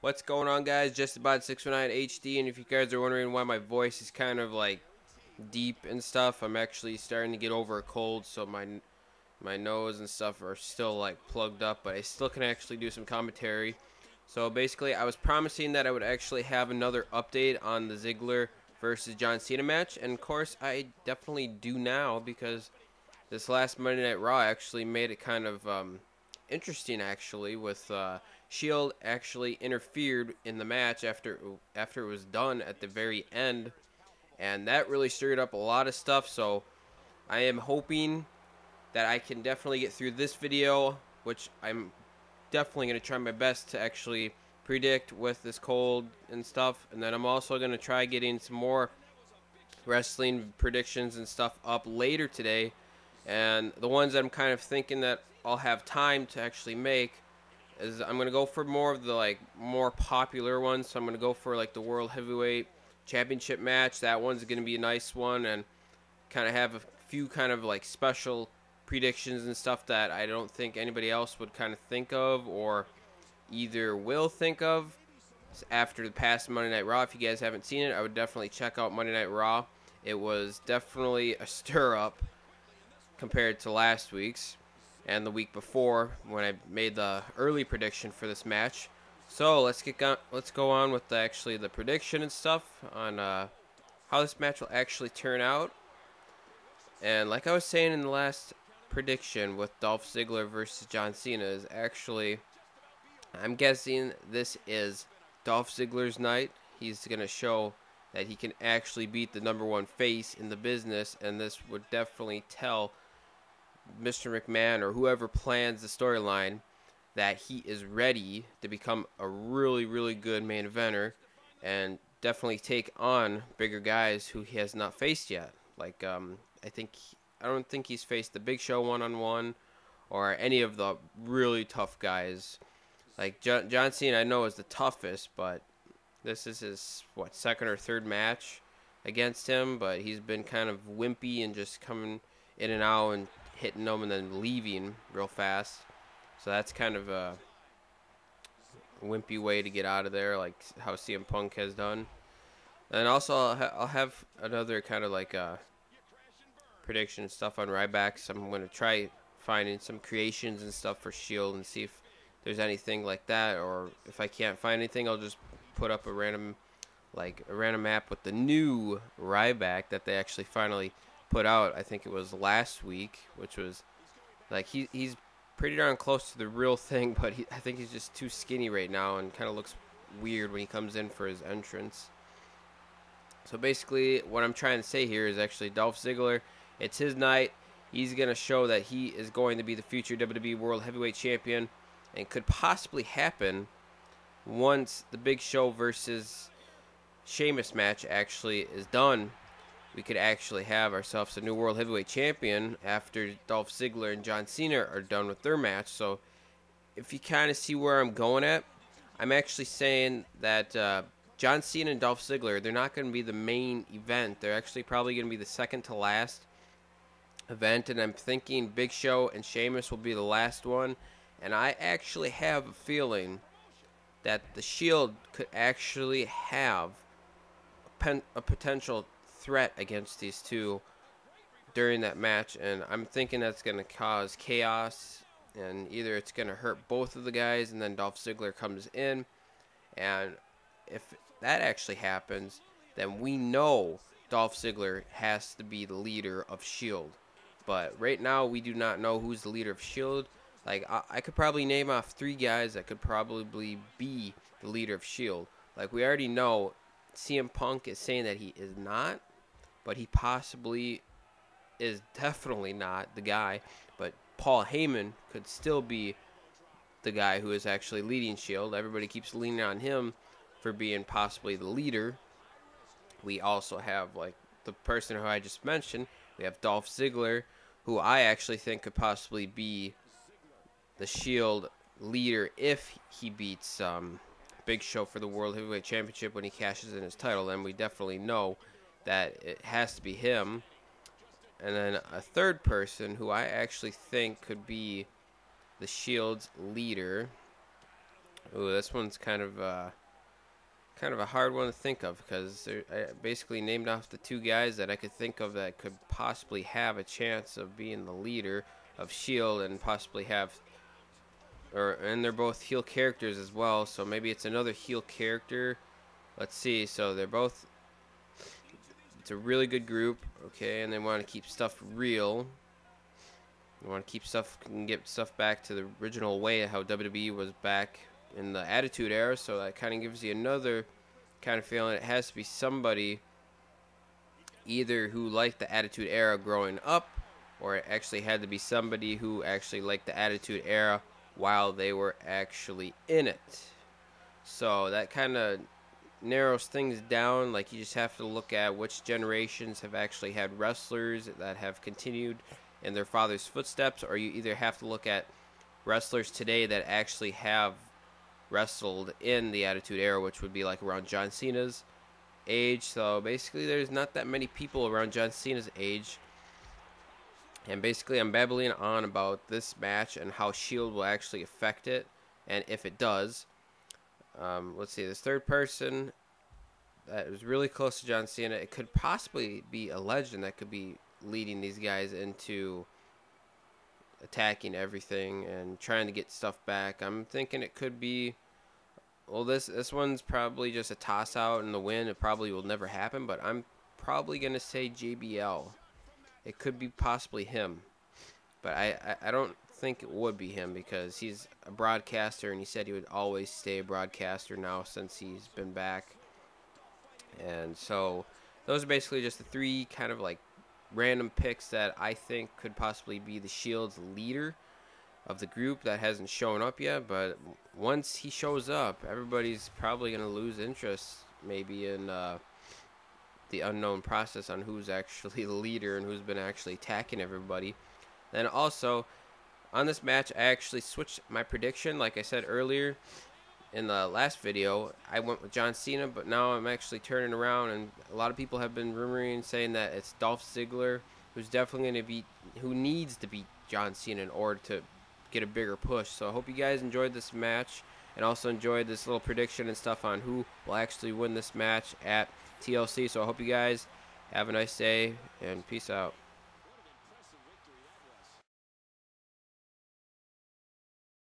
What's going on, guys? Just about 619 HD, and if you guys are wondering why my voice is kind of like deep and stuff, I'm actually starting to get over a cold, so my nose and stuff are still like plugged up, but I still can actually do some commentary. So basically, I was promising that I would actually have another update on the Ziggler versus John Cena match, and of course, I definitely do now because this last Monday Night Raw actually made it kind of interesting, actually, with Shield actually interfered in the match after it was done at the very end, and that really stirred up a lot of stuff. So I am hoping that I can definitely get through this video, which I'm definitely going to try my best to actually predict with this cold and stuff, and then I'm also going to try getting some more wrestling predictions and stuff up later today. And the ones that I'm kind of thinking that I'll have time to actually make is I'm going to go for more of the like more popular ones. So I'm going to go for like the World Heavyweight Championship match. That one's going to be a nice one, and kind of have a few kind of like special predictions and stuff that I don't think anybody else would kind of think of or either will think of after the past Monday Night Raw. If you guys haven't seen it, I would definitely check out Monday Night Raw. It was definitely a stir-up compared to last week's and the week before when I made the early prediction for this match. So let's go on with the prediction and stuff on how this match will actually turn out. And like I was saying in the last prediction with Dolph Ziggler versus John Cena, is actually, I'm guessing this is Dolph Ziggler's night. He's going to show that he can actually beat the #1 face in the business, and this would definitely tell Mr. McMahon or whoever plans the storyline that he is ready to become a really, really good main eventer and definitely take on bigger guys who he has not faced yet. Like, I don't think he's faced the Big Show one-on-one or any of the really tough guys. Like, John Cena, I know, is the toughest, but this is his, second or third match against him, but he's been kind of wimpy and just coming in and out and hitting them and then leaving real fast. So that's kind of a wimpy way to get out of there, like how CM Punk has done. And also, I'll have another kind of like prediction stuff on Ryback. So I'm going to try finding some creations and stuff for Shield and see if there's anything like that, or if I can't find anything, I'll just put up a random map with the new Ryback that they actually finally put out. I think it was last week, which was like he's pretty darn close to the real thing, but I think he's just too skinny right now and kind of looks weird when he comes in for his entrance. So basically what I'm trying to say here is actually Dolph Ziggler, it's his night. He's going to show that he is going to be the future WWE World Heavyweight Champion, and could possibly happen once the Big Show versus Sheamus match actually is done. We could actually have ourselves a new World Heavyweight Champion after Dolph Ziggler and John Cena are done with their match. So if you kind of see where I'm going at, I'm actually saying that John Cena and Dolph Ziggler, they're not going to be the main event. They're actually probably going to be the second to last event, and I'm thinking Big Show and Sheamus will be the last one. And I actually have a feeling that the Shield could actually have a potential threat against these two during that match, and I'm thinking that's going to cause chaos, and either it's going to hurt both of the guys, and then Dolph Ziggler comes in, and if that actually happens, then we know Dolph Ziggler has to be the leader of Shield. But right now, we do not know who's the leader of Shield. Like, I could probably name off 3 guys that could probably be the leader of Shield. Like, we already know CM Punk is saying that he is not, but he possibly is definitely not the guy. But Paul Heyman could still be the guy who is actually leading Shield. Everybody keeps leaning on him for being possibly the leader. We also have, like, the person who I just mentioned. We have Dolph Ziggler, who I actually think could possibly be the Shield leader if he beats Big Show for the World Heavyweight Championship when he cashes in his title. And we definitely know that it has to be him. And then a third person who I actually think could be the Shield's leader. Ooh, this one's kind of kind of a hard one to think of because I basically named off the two guys that I could think of that could possibly have a chance of being the leader of Shield and possibly have, and they're both heel characters as well. So maybe it's another heel character. Let's see. So they're both. It's a really good group, okay, and they want to keep stuff real. They want to keep stuff and get stuff back to the original way of how WWE was back in the Attitude Era. So that kind of gives you another kind of feeling. It has to be somebody either who liked the Attitude Era growing up, or it actually had to be somebody who actually liked the Attitude Era while they were actually in it. So that kind of narrows things down. Like, you just have to look at which generations have actually had wrestlers that have continued in their father's footsteps, or you either have to look at wrestlers today that actually have wrestled in the Attitude Era, which would be like around John Cena's age. So basically there's not that many people around John Cena's age, and basically I'm babbling on about this match and how Shield will actually affect it, and if it does. Let's see, this third person that was really close to John Cena, it could possibly be a legend that could be leading these guys into attacking everything and trying to get stuff back. I'm thinking it could be, well, this one's probably just a toss out in the win. It probably will never happen, but I'm probably going to say JBL. It could be possibly him, but I don't think it would be him because he's a broadcaster, and he said he would always stay a broadcaster now since he's been back. And so those are basically just the three kind of like random picks that I think could possibly be the Shield's leader of the group that hasn't shown up yet. But once he shows up, everybody's probably going to lose interest maybe in the unknown process on who's actually the leader and who's been actually attacking everybody. Then also, on this match, I actually switched my prediction. Like I said earlier in the last video, I went with John Cena, but now I'm actually turning around, and a lot of people have been rumoring saying that it's Dolph Ziggler who's definitely going to beat, who needs to beat John Cena in order to get a bigger push. So I hope you guys enjoyed this match and also enjoyed this little prediction and stuff on who will actually win this match at TLC. So I hope you guys have a nice day, and peace out.